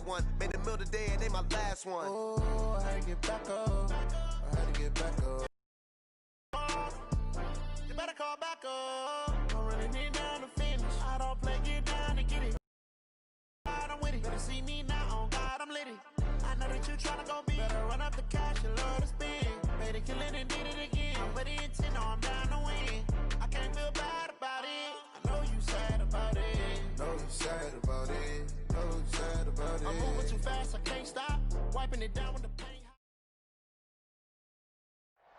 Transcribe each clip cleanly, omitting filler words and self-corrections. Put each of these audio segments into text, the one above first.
bad one. Made the middle today and they my last one. Oh, I had to get back up. I had to get back up. You better call back up. Don't really need down to finish. I don't play, get down to get it. I'm with it. Better see me now, on God, I'm litty. I know that you tryna go be. Better run up the cash, you love to spend. Made it, kill it, and did it again. I'm with the intent, no, I'm down to win. I can't feel bad about it. I know you sad about it. Know you sad about it. Know you sad about it. I'm moving too fast, I can't stop. Wiping it down with the paint.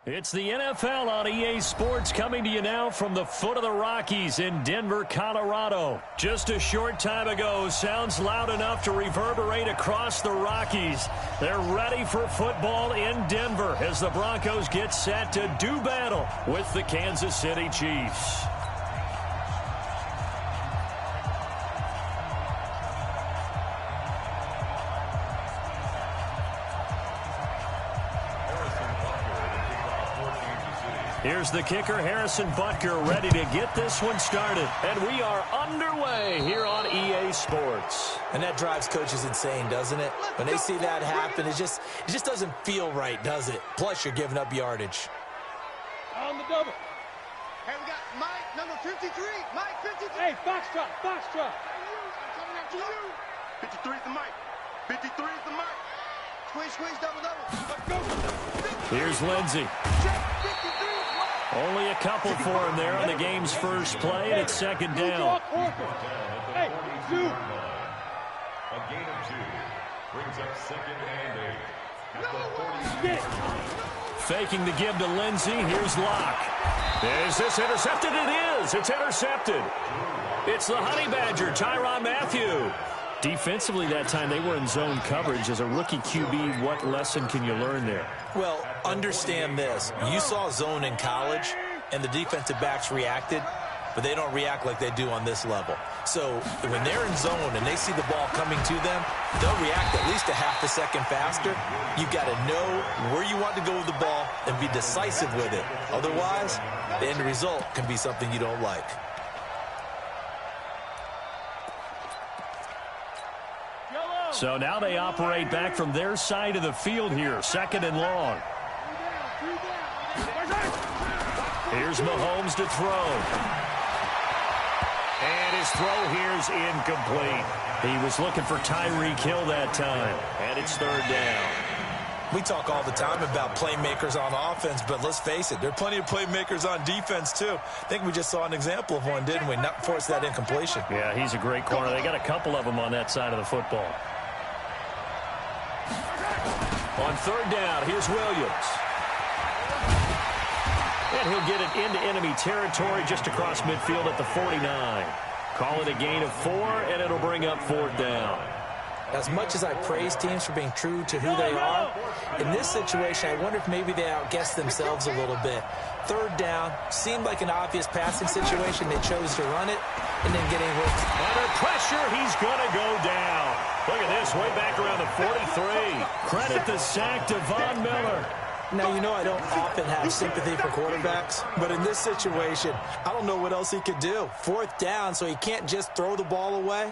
It's the NFL on EA Sports coming to you now from the foot of the Rockies in Denver, Colorado. Just a short time ago, sounds loud enough to reverberate across the Rockies. They're ready for football in Denver as the Broncos get set to do battle with the Kansas City Chiefs. Here's the kicker, Harrison Butker, ready to get this one started. And we are underway here on EA Sports. And that drives coaches insane, doesn't it? When they see that happen, it just doesn't feel right, does it? Plus, you're giving up yardage. On the double. Hey, we got Mike, number 53. Mike, 53. Hey, foxtrot, foxtrot. I'm coming after you. 53 is the Mike. 53 is the Mike. Squeeze, double. Let's go. Here's Lindsey. Check 53. Only a couple for him there on the game's first play, and it's second down. Hey, two. A gain of 2 brings up second and 8 at the 40. Faking the give to Lindsey. Here's Locke. Is this intercepted? It is. It's intercepted. It's the Honey Badger, Tyrann Mathieu. Defensively that time, they were in zone coverage. As a rookie QB, what lesson can you learn there? Well, understand this. You saw zone in college, and the defensive backs reacted, but they don't react like they do on this level. So when they're in zone and they see the ball coming to them, they'll react at least a half a second faster. You've got to know where you want to go with the ball and be decisive with it. Otherwise, the end result can be something you don't like. So now they operate back from their side of the field here, second and long. Here's Mahomes to throw. And his throw here's incomplete. He was looking for Tyreek Hill that time, and it's third down. We talk all the time about playmakers on offense, but let's face it, there are plenty of playmakers on defense, too. I think we just saw an example of one, didn't we? Not force that incompletion. Yeah, he's a great corner. They got a couple of them on that side of the football. On third down, here's Williams. And he'll get it into enemy territory just across midfield at the 49. Call it a gain of 4, and it'll bring up fourth down. As much as I praise teams for being true to who they are, in this situation, I wonder if maybe they outguessed themselves a little bit. Third down, seemed like an obvious passing situation. They chose to run it, and then getting hooked. Under pressure, he's going to go down. Look at this, way back around the 43. Credit the sack to Von Miller. Now, you know I don't often have sympathy for quarterbacks, but in this situation, I don't know what else he could do. Fourth down, so he can't just throw the ball away.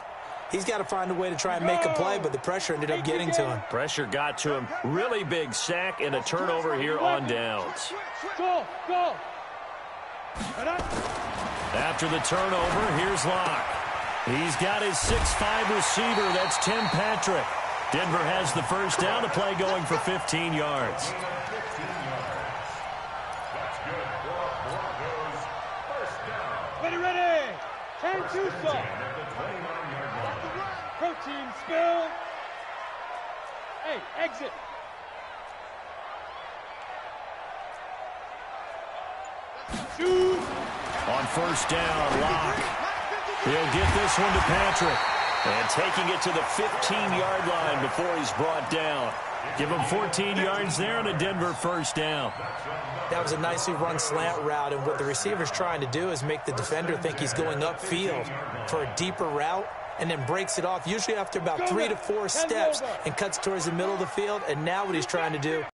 He's got to find a way to try and make a play, but the pressure ended up getting to him. Pressure got to him. Really big sack and a turnover here on downs. Go. After the turnover, here's Locke. He's got his 6'5 receiver. That's Tim Patrick. Denver has the first down. The play going for 15 yards. Ready. 10-2 stop. Protein spill. Hey, exit. Shoot. On first down, Locke. He'll get this one to Patrick. And taking it to the 15-yard line before he's brought down. Give him 14 yards there on a Denver first down. That was a nicely run slant route, and what the receiver's trying to do is make the defender think he's going upfield for a deeper route, and then breaks it off, usually after about 3 to 4 steps, and cuts towards the middle of the field. And now what he's trying to do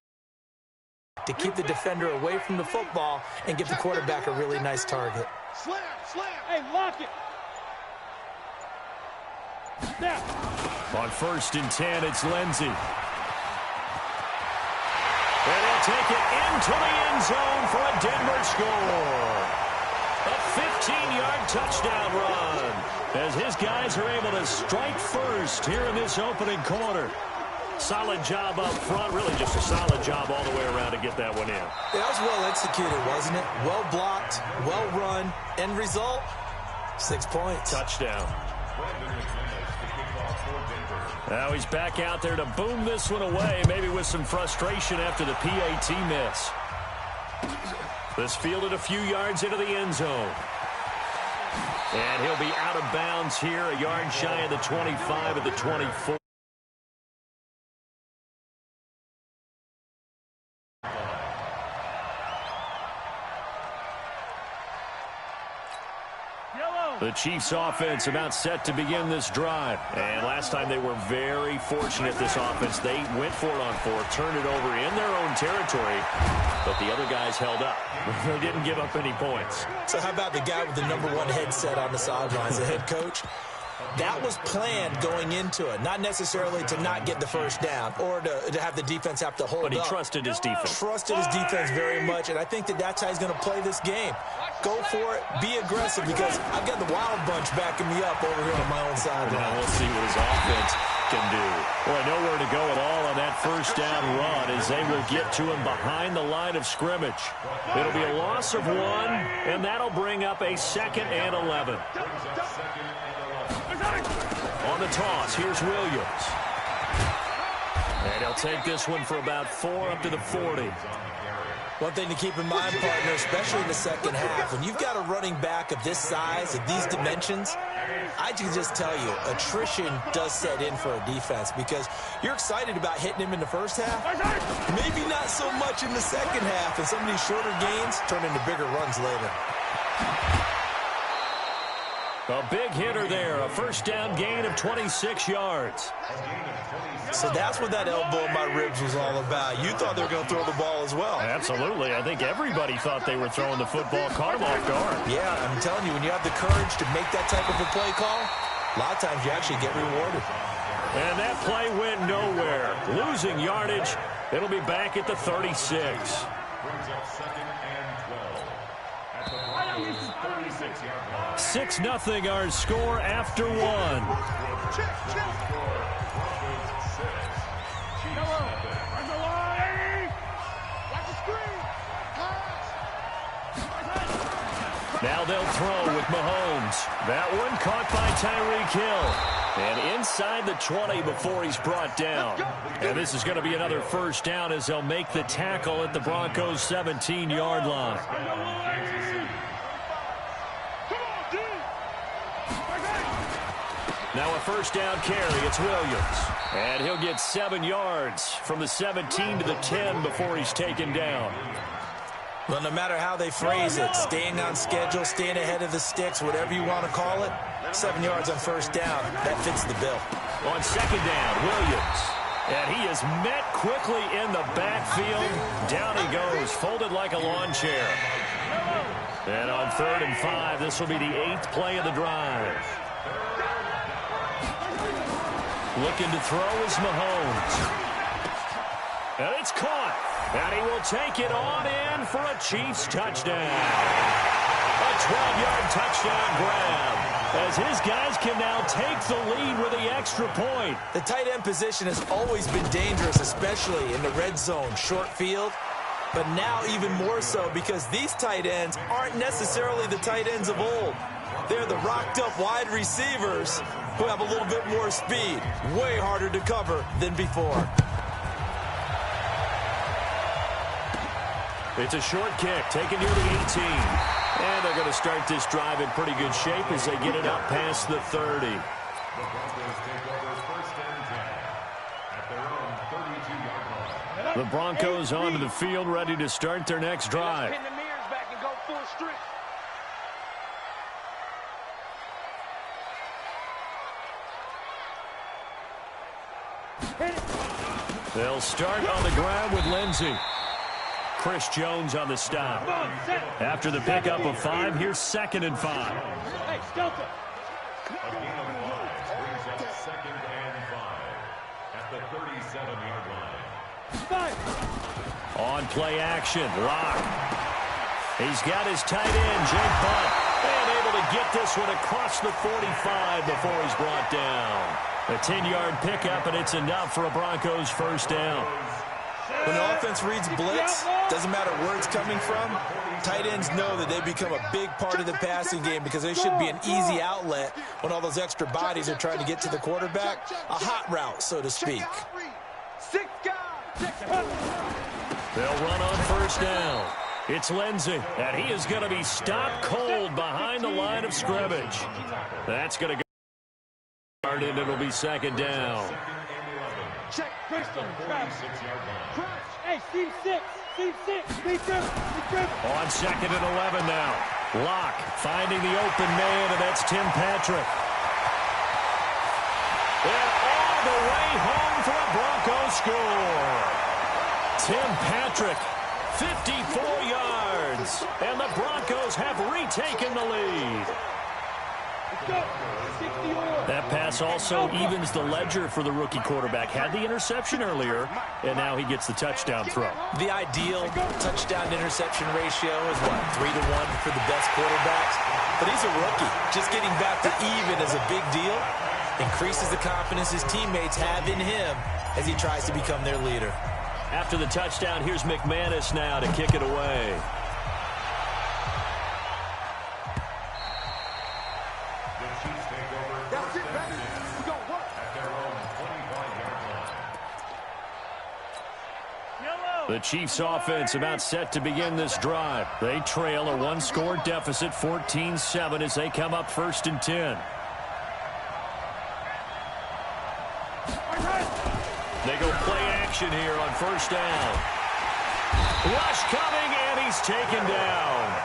to keep the defender away from the football and give the quarterback a really nice target. Slam. Hey, lock it. Snap. On 1st and 10, it's Lindsey. And he'll take it into the end zone for a Denver score. A 15-yard touchdown run as his guys are able to strike first here in this opening quarter. Solid job up front, really just a solid job all the way around to get that one in. Yeah, that was well executed, wasn't it? Well blocked, well run. End result, 6 points. Touchdown. Now he's back out there to boom this one away, maybe with some frustration after the PAT miss. This fielded a few yards into the end zone. And he'll be out of bounds here, a yard shy of the 25 at the 24. The Chiefs offense about set to begin this drive. And last time they were very fortunate, this offense. They went for it on 4th, turned it over in their own territory, but the other guys held up. They didn't give up any points. So how about the guy with the #1 headset on the sidelines, the head coach? That was planned going into it, not necessarily to not get the first down or to have the defense have to hold up. But he trusted his defense. Trusted his defense very much, and I think that's how he's going to play this game. Go for it, be aggressive, because I've got the wild bunch backing me up over here on my own sideline. Now we'll see what his offense can do. Boy, nowhere to go at all on that first down run as they will get to him behind the line of scrimmage. It'll be a loss of 1, and that'll bring up a 2nd and 11. On the toss, here's Williams. And he'll take this one for about 4 up to the 40. One thing to keep in mind, partner, especially in the second half, when you've got a running back of this size, of these dimensions, I can just tell you, attrition does set in for a defense because you're excited about hitting him in the first half, maybe not so much in the second half, and some of these shorter gains turn into bigger runs later. A big hitter there, a first down gain of 26 yards. So that's what that elbow in my ribs was all about. You thought they were going to throw the ball as well. Absolutely. I think everybody thought they were throwing the football, caught him off guard. Yeah, I'm telling you, when you have the courage to make that type of a play call, a lot of times you actually get rewarded. And that play went nowhere. Losing yardage. It'll be back at the 36. Brings up 2nd and 12 at the Broncos' 36-yard line. 6-0 our score after 1. Now they'll throw with Mahomes. That one caught by Tyreek Hill. And inside the 20 before he's brought down. And this is going to be another first down as they'll make the tackle at the Broncos' 17-yard line. Now a first down carry. It's Williams. And he'll get 7 yards from the 17 to the 10 before he's taken down. Well, no matter how they phrase it, staying on schedule, staying ahead of the sticks, whatever you want to call it, 7 yards on first down, that fits the bill. On second down, Williams. And he is met quickly in the backfield. Down he goes, folded like a lawn chair. And on 3rd and 5, this will be the 8th play of the drive. Looking to throw is Mahomes. And it's caught. And he will take it on in for a Chiefs touchdown. A 12-yard touchdown grab. As his guys can now take the lead with the extra point. The tight end position has always been dangerous, especially in the red zone, short field. But now even more so because these tight ends aren't necessarily the tight ends of old. They're the rocked-up wide receivers who have a little bit more speed. Way harder to cover than before. It's a short kick taken near the 18. And they're going to start this drive in pretty good shape as they get it up past the 30. The Broncos take over 1st and 10 at their own 32-yard line. The Broncos onto the field, ready to start their next drive. Pin the mirrors back and go full strip. They'll start on the ground with Lindsey. Chris Jones on the stop. After the pickup of 5, here's 2nd and 5. Hey, Skelton. A gain of 5 brings up the 37-yard line. On play action, Locke. He's got his tight end, Jake Butt, and able to get this one across the 45 before he's brought down. A 10-yard pickup, and it's enough for a Broncos first down. When the offense reads blitz, doesn't matter where it's coming from, tight ends know that they become a big part of the passing game because they should be an easy outlet when all those extra bodies are trying to get to the quarterback. A hot route, so to speak. They'll run on first down. It's Lindsey, and he is going to be stopped cold behind the line of scrimmage. That's going to go, and it'll be second down. Check, Bristol, crunch. Hey, seam six, seam two. On second and 11 now. Locke finding the open man, and that's Tim Patrick. And all the way home for a Broncos score. Tim Patrick, 54 yards, and the Broncos have retaken the lead. That pass also evens the ledger for the rookie quarterback. Had the interception earlier, and now he gets the touchdown throw. The ideal touchdown-interception ratio is, what, 3-to-1 for the best quarterbacks? But he's a rookie. Just getting back to even is a big deal. Increases the confidence his teammates have in him as he tries to become their leader. After the touchdown, here's McManus now to kick it away. The Chiefs offense about set to begin this drive. They trail a one-score deficit, 14-7, as they come up first and 10. They go play action here on first down. Rush coming, and he's taken down.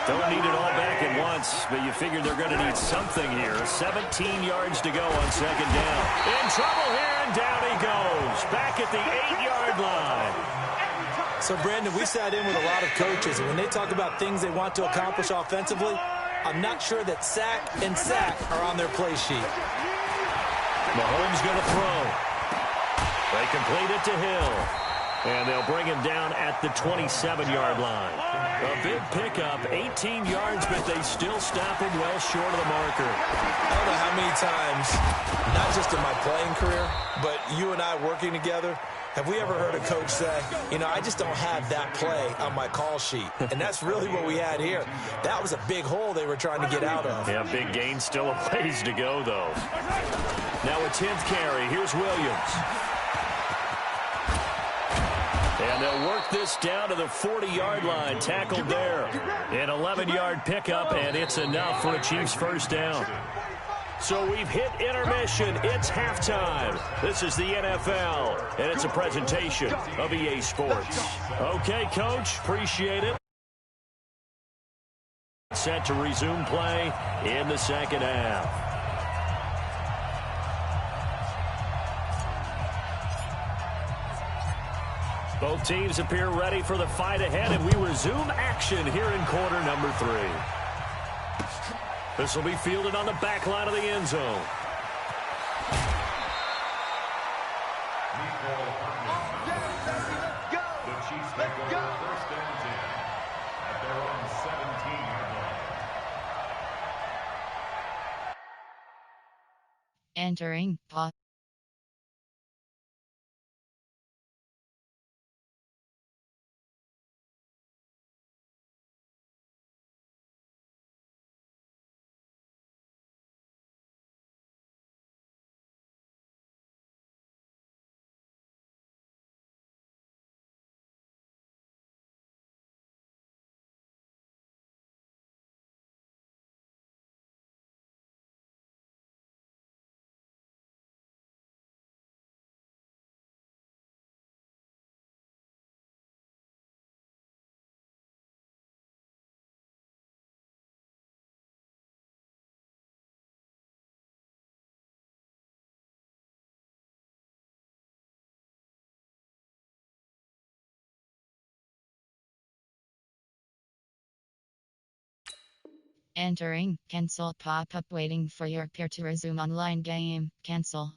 Don't need it all back at once, but you figure they're going to need something here. 17 yards to go on second down. In trouble here, and down he goes. Back at the 8-yard line. So, Brandon, we sat in with a lot of coaches, and when they talk about things they want to accomplish offensively, I'm not sure that sack and sack are on their play sheet. Mahomes going to throw. They complete it to Hill. And they'll bring him down at the 27-yard line. A big pickup, 18 yards, but they still stop him well short of the marker. I don't know how many times, not just in my playing career, but you and I working together, have we ever heard a coach say, you know, I just don't have that play on my call sheet. And that's really what we had here. That was a big hole they were trying to get out of. Yeah, big gain, still a ways to go, though. Now a 10th carry. Here's Williams. And they'll work this down to the 40-yard line. Tackled there. An 11-yard pickup, and it's enough for a Chiefs first down. So we've hit intermission. It's halftime. This is the NFL, and it's a presentation of EA Sports. Okay, Coach, appreciate it. Set to resume play in the second half. Both teams appear ready for the fight ahead, and we resume action here in quarter number 3. This will be fielded on the back line of the end zone. The Chiefs take over first and 10 at their own 17-yard line. Entering pot. Entering, cancel pop-up waiting for your peer to resume online game, cancel.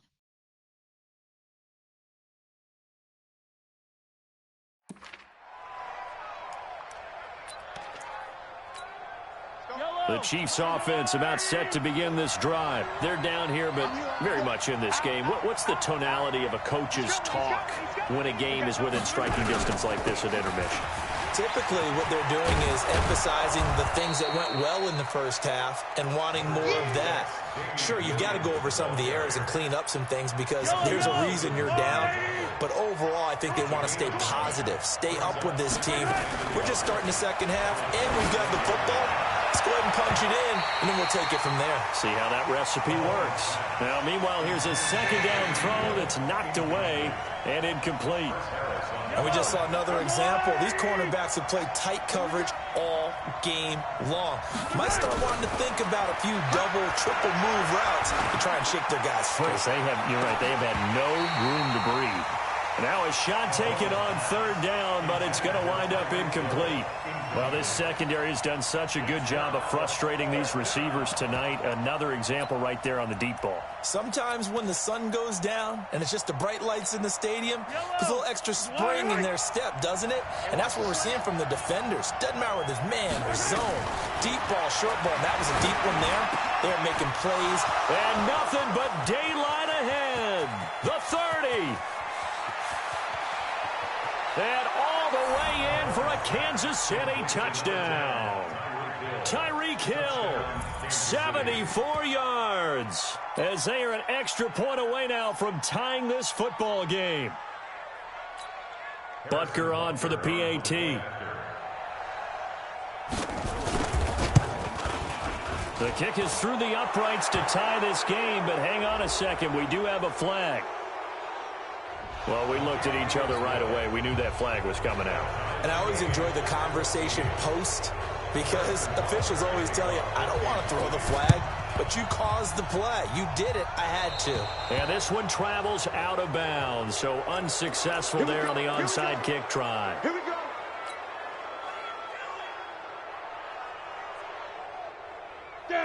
The Chiefs offense about set to begin this drive. They're down here, but very much in this game. What's the tonality of a coach's talk when a game is within striking distance like this at intermission? Typically, what they're doing is emphasizing the things that went well in the first half and wanting more of that. Sure, you've got to go over some of the errors and clean up some things because there's a reason you're down. But overall, I think they want to stay positive, stay up with this team. We're just starting the second half, and we've got the football. Let's go ahead and punch it in, and then we'll take it from there. See how that recipe works. Now, meanwhile, here's a second down throw that's knocked away and incomplete. And we just saw another example. These cornerbacks have played tight coverage all game long. Might start wanting to think about a few double, triple move routes to try and shake their guys free. You're right, they have had no room to breathe. Now a shot taken on third down, but it's going to wind up incomplete. Well, this secondary has done such a good job of frustrating these receivers tonight. Another example right there on the deep ball. Sometimes when the sun goes down and it's just the bright lights in the stadium, there's a little extra spring in their step, doesn't it? And that's what we're seeing from the defenders. Doesn't matter whether it's man or zone. Deep ball, short ball. That was a deep one there. They're making plays. And nothing but daylight ahead. The 30. And all the way in for a Kansas City touchdown. Tyreek Hill, 74 yards, as they are an extra point away now from tying this football game. Butker on for the PAT. The kick is through the uprights to tie this game, but hang on a second. We do have a flag. Well, we looked at each other right away. We knew that flag was coming out. And I always enjoy the conversation post because officials always tell you, I don't want to throw the flag, but you caused the play. You did it. I had to. And this one travels out of bounds, so unsuccessful there on the onside kick try. Here we go.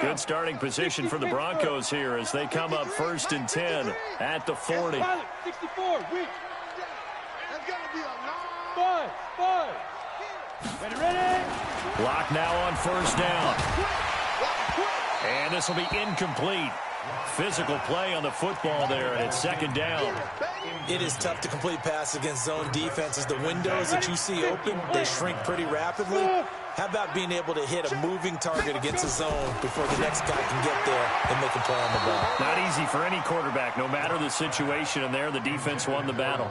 Good starting position for the Broncos here as they come up 1st and 10 at the 40. 64, weak. That's gonna be a long. Five. Ready. Block now on 1st down. And this will be incomplete. Physical play on the football there, and it's 2nd down. It is tough to complete pass against zone defenses. The windows that you see open, they shrink pretty rapidly. How about being able to hit a moving target against a zone before the next guy can get there and make a play on the ball? Not easy for any quarterback, no matter the situation, and there the defense won the battle.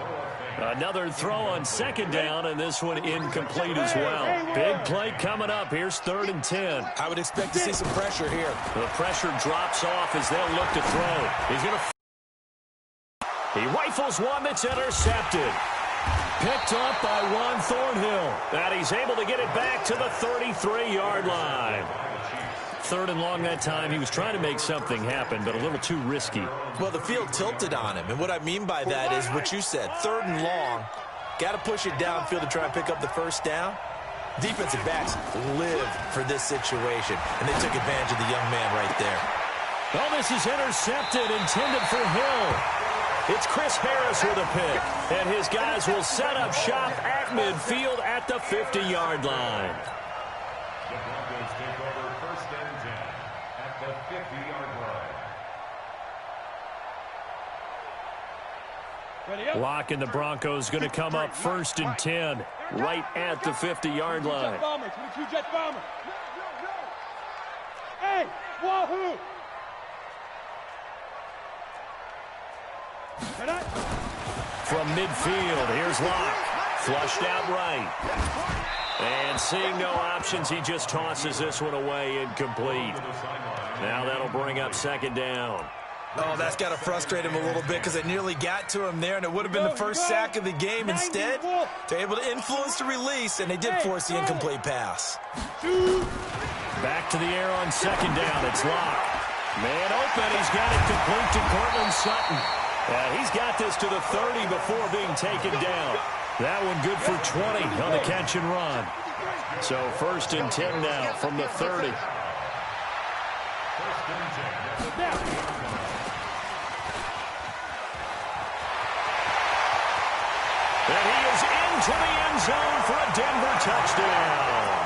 Another throw on 2nd down, and this one incomplete as well. Big play coming up. Here's 3rd and 10. I would expect to see some pressure here. The pressure drops off as they'll look to throw. He's going to... He rifles one that's intercepted. Picked up by Juan Thornhill. And he's able to get it back to the 33-yard line. 3rd and long that time. He was trying to make something happen, but a little too risky. Well, the field tilted on him, and what I mean by that is what you said. 3rd and long, got to push it downfield to try and pick up the 1st down. Defensive backs live for this situation, and they took advantage of the young man right there. Well, this is intercepted, intended for Hill. It's Chris Harris with a pick, and his guys will set up shop at midfield at the 50-yard line. The Broncos take over 1st and 10 at the 50-yard line. Lock and the Broncos going to come up 1st and 10 right at the 50-yard line. Hey, wahoo! From midfield, here's Locke. Flushed out right. And seeing no options, he just tosses this one away, incomplete. Now that'll bring up 2nd down. Oh, that's got to frustrate him a little bit because they nearly got to him there, and it would have been the first sack of the game. Instead, they're able to influence the release, and they did force the incomplete pass. Back to the air on 2nd down. It's Locke. Man open. He's got it complete to Cortland Sutton. He's got this to the 30 before being taken down. That one good for 20 on the catch and run. So 1st and 10 now from the 30. And he is into the end zone for a Denver touchdown.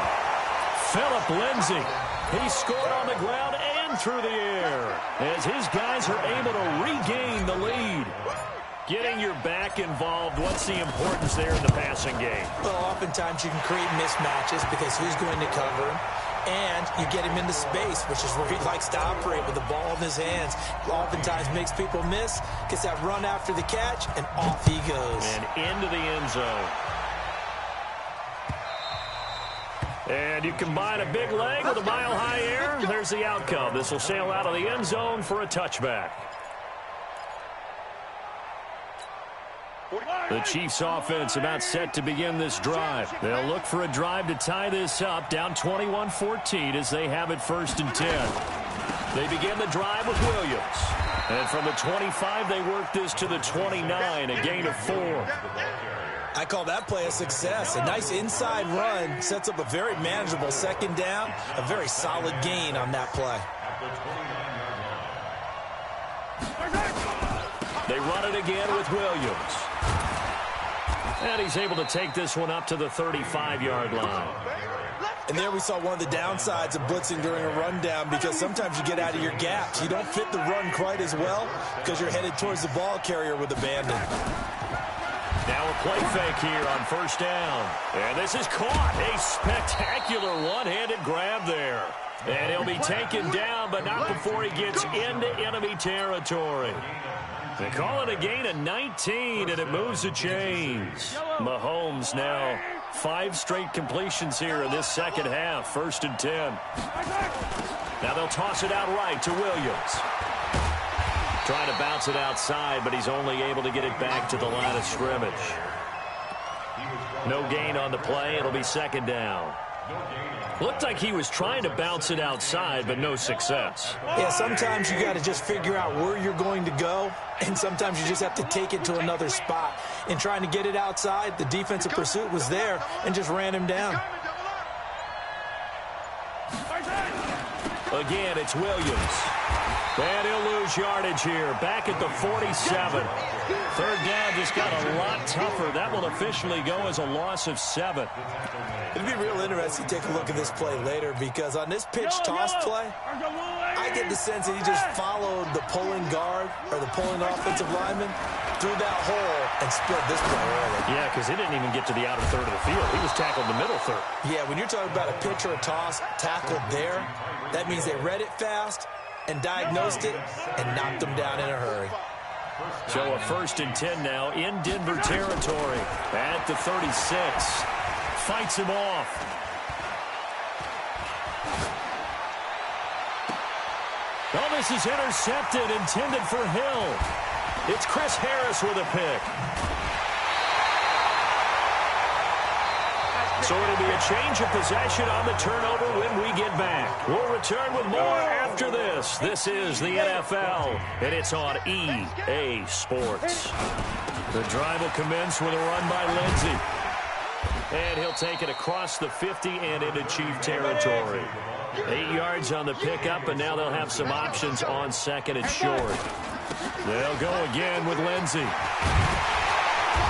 Phillip Lindsay He scored on the ground and through the air as his guys are able to regain the lead. Getting your back involved, what's the importance there in the passing game? Well, oftentimes you can create mismatches because who's going to cover him? And you get him into space, which is where he likes to operate with the ball in his hands. Oftentimes makes people miss, gets that run after the catch, and off he goes. And into the end zone. And you combine a big leg with a mile-high air, there's the outcome. This will sail out of the end zone for a touchback. The Chiefs offense about set to begin this drive. They'll look for a drive to tie this up, down 21-14 as they have it 1st and 10. They begin the drive with Williams. And from the 25, they work this to the 29, a gain of 4. I call that play a success. A nice inside run sets up a very manageable 2nd down, a very solid gain on that play. They run it again with Williams. And he's able to take this one up to the 35-yard line. And there we saw one of the downsides of blitzing during a rundown, because sometimes you get out of your gaps. You don't fit the run quite as well because you're headed towards the ball carrier with abandon. Now a play fake here on 1st down. And this is caught. A spectacular one-handed grab there. And he'll be taken down, but not before he gets into enemy territory. They call it a gain of 19, and it moves the chains. Mahomes now 5 straight completions here in this 2nd half, 1st and 10. Now they'll toss it out right to Williams. Trying to bounce it outside, but he's only able to get it back to the line of scrimmage. No gain on the play. It'll be 2nd down. Looked like he was trying to bounce it outside, but no success. Yeah, sometimes you got to just figure out where you're going to go, and sometimes you just have to take it to another spot. In trying to get it outside, the defensive pursuit was there and just ran him down. Again, it's Williams. And he'll lose yardage here, back at the 47. 3rd down just got a lot tougher. That will officially go as a loss of 7. It'd be real interesting to take a look at this play later, because on this pitch toss play, I get the sense that he just followed the pulling guard or the pulling offensive lineman through that hole and split this play early. Yeah, because he didn't even get to the outer third of the field. He was tackled in the middle third. Yeah, when you're talking about a pitch or a toss tackled there, that means they read it fast and diagnosed it and knocked them down in a hurry. So a 1st and 10 now in Denver territory at the 36. Fights him off. Oh, this is intercepted, intended for Hill. It's Chris Harris with a pick. So it'll be a change of possession on the turnover when we get back. We'll return with more after this. This is the NFL, and it's on EA Sports. The drive will commence with a run by Lindsey. And he'll take it across the 50 and into Chief territory. 8 yards on the pickup, and now they'll have some options on 2nd and short. They'll go again with Lindsey.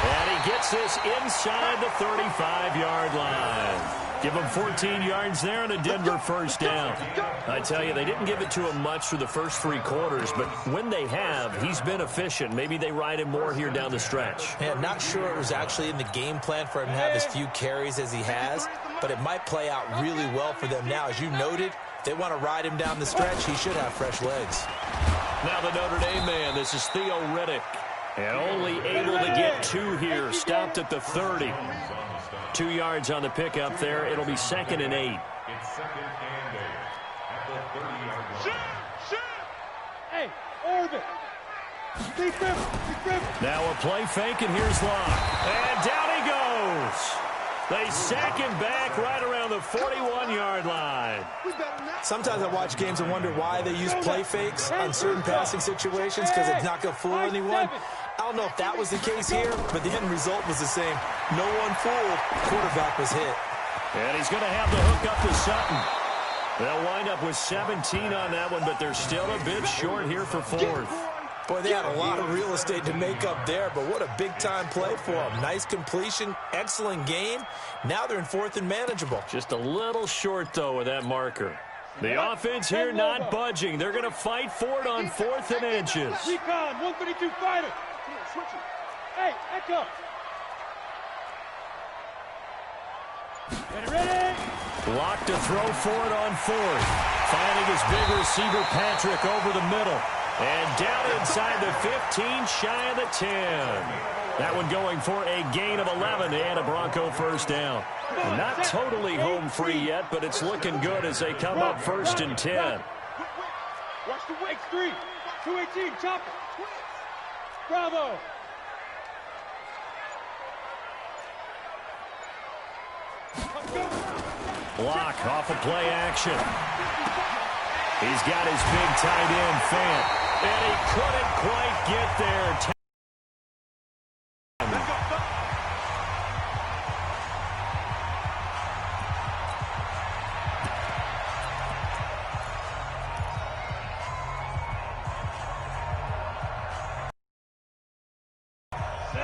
And he gets this inside the 35-yard line. Give him 14 yards there and a Denver 1st down. I tell you, they didn't give it to him much through the first 3 quarters, but when they have, he's been efficient. Maybe they ride him more here down the stretch. Yeah, not sure it was actually in the game plan for him to have as few carries as he has, but it might play out really well for them now. As you noted, if they want to ride him down the stretch, he should have fresh legs. Now the Notre Dame man, this is Theo Riddick. And only able to get 2 here, stopped at the 30. 2 yards on the pickup there. It'll be 2nd and 8. It's 2nd and 8 at the 30-yard line. Hey, orbit. Now a play fake, and here's Locke. And down he goes. They sack him back right around the 41-yard line. Sometimes I watch games and wonder why they use play fakes on certain passing situations, because it's not going to fool anyone. I don't know if that was the case here, but the end result was the same. No one fooled. Quarterback was hit. And he's going to have the hook up to Sutton. They'll wind up with 17 on that one, but they're still a bit short here for 4th. Boy, they had a lot of real estate to make up there, but what a big-time play for them. Nice completion, excellent game. Now they're in 4th and manageable. Just a little short, though, with that marker. The offense here not budging. They're going to fight for it on 4th and inches. Recon, 132 fighter. Switch it. Hey, echo. Ready? Block to throw for it on 4th. Finding his big receiver, Patrick, over the middle. And down inside the 15, shy of the 10. That one going for a gain of 11 and a Bronco first down. Not totally home free yet, but it's looking good as they come up 1st and 10. Watch the wake. 3, 218, chop it. Bravo. Block off of play action. He's got his big tight end, Fant. And he couldn't quite get there.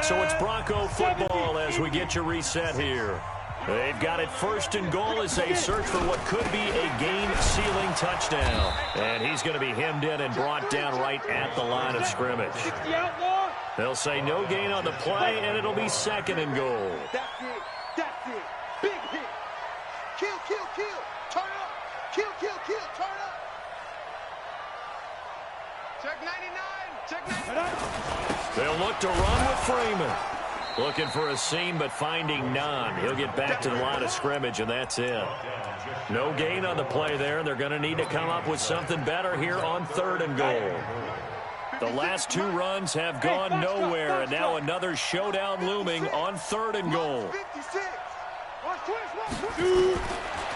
So it's Bronco football as we get you reset here. They've got it 1st and goal as they search for what could be a game-sealing touchdown. And he's going to be hemmed in and brought down right at the line of scrimmage. They'll say no gain on the play, and it'll be 2nd and goal. That's it. That's it. Big hit. Kill, kill, kill. Turn up. Kill, kill, kill. Turn up. Check 99. Check 99. They'll look to run with Freeman. Looking for a seam, but finding none. He'll get back to the line of scrimmage, and that's it. No gain on the play there. They're going to need to come up with something better here on 3rd and goal. The last 2 runs have gone nowhere, and now another showdown looming on 3rd and goal.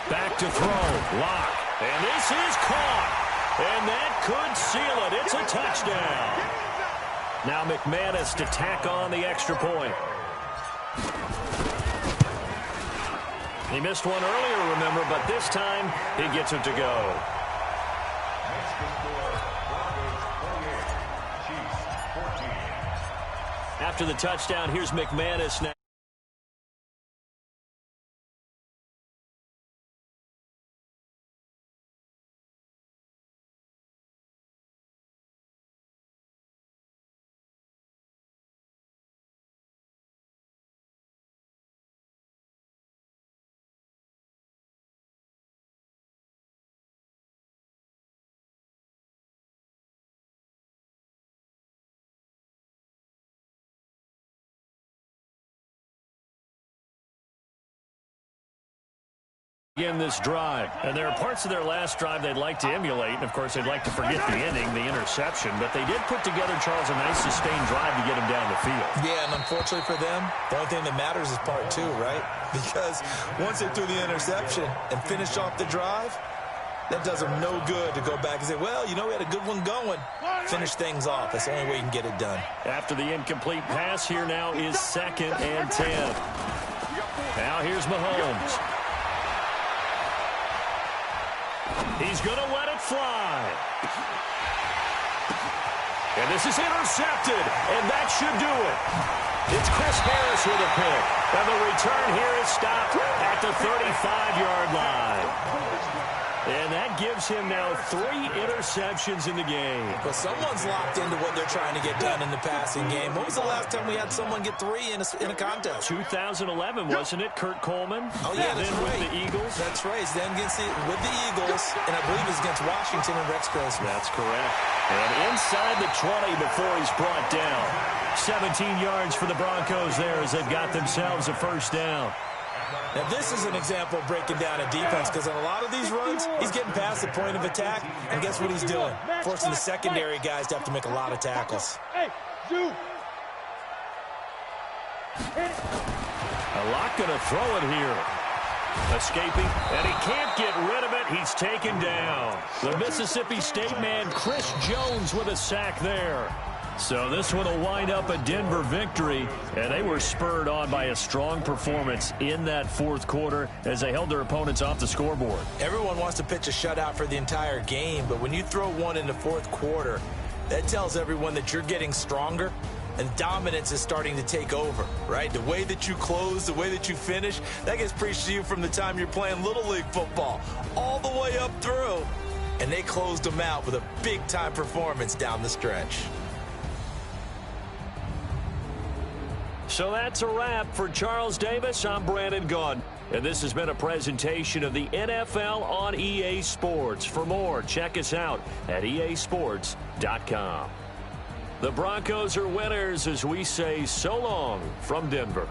Back to throw. Lock. And this is caught. And that could seal it. It's a touchdown. Now McManus to tack on the extra point. He missed one earlier, remember, but this time he gets it to go. After the touchdown, here's McManus now. In this drive. And there are parts of their last drive they'd like to emulate. And, of course, they'd like to forget the inning, the interception. But they did put together, Charles, a nice sustained drive to get him down the field. Yeah, and unfortunately for them, the only thing that matters is part 2, right? Because once they threw the interception and finished off the drive, that does them no good to go back and say, well, you know, we had a good one going. Finish things off. That's the only way you can get it done. After the incomplete pass, here now is 2nd and 10. Now here's Mahomes. He's going to let it fly. And this is intercepted, and that should do it. It's Chris Harris with a pick. And the return here is stopped at the 35-yard line. And that gives him now 3 interceptions in the game. Well, someone's locked into what they're trying to get done in the passing game. When was the last time we had someone get 3 in a contest? 2011, wasn't it? Kurt Coleman? Oh, yeah, that's then right. With the Eagles? That's right. Then with the Eagles, and I believe it's against Washington and Rex Grossman. That's correct. And inside the 20 before he's brought down. 17 yards for the Broncos there as they've got themselves a first down. Now, this is an example of breaking down a defense because on a lot of these runs, he's getting past the point of attack, and guess what he's doing? Forcing the secondary guys to have to make a lot of tackles. Hey, you. A lot going to throw it here. Escaping, and he can't get rid of it. He's taken down. The Mississippi State man, Chris Jones, with a sack there. So this one will wind up a Denver victory, and they were spurred on by a strong performance in that 4th quarter as they held their opponents off the scoreboard. Everyone wants to pitch a shutout for the entire game, but when you throw one in the 4th quarter, that tells everyone that you're getting stronger and dominance is starting to take over, right? The way that you close, the way that you finish, that gets preached to you from the time you're playing Little League football all the way up through. And they closed them out with a big-time performance down the stretch. So that's a wrap for Charles Davis. I'm Brandon Gaudin. And this has been a presentation of the NFL on EA Sports. For more, check us out at easports.com. The Broncos are winners as we say so long from Denver.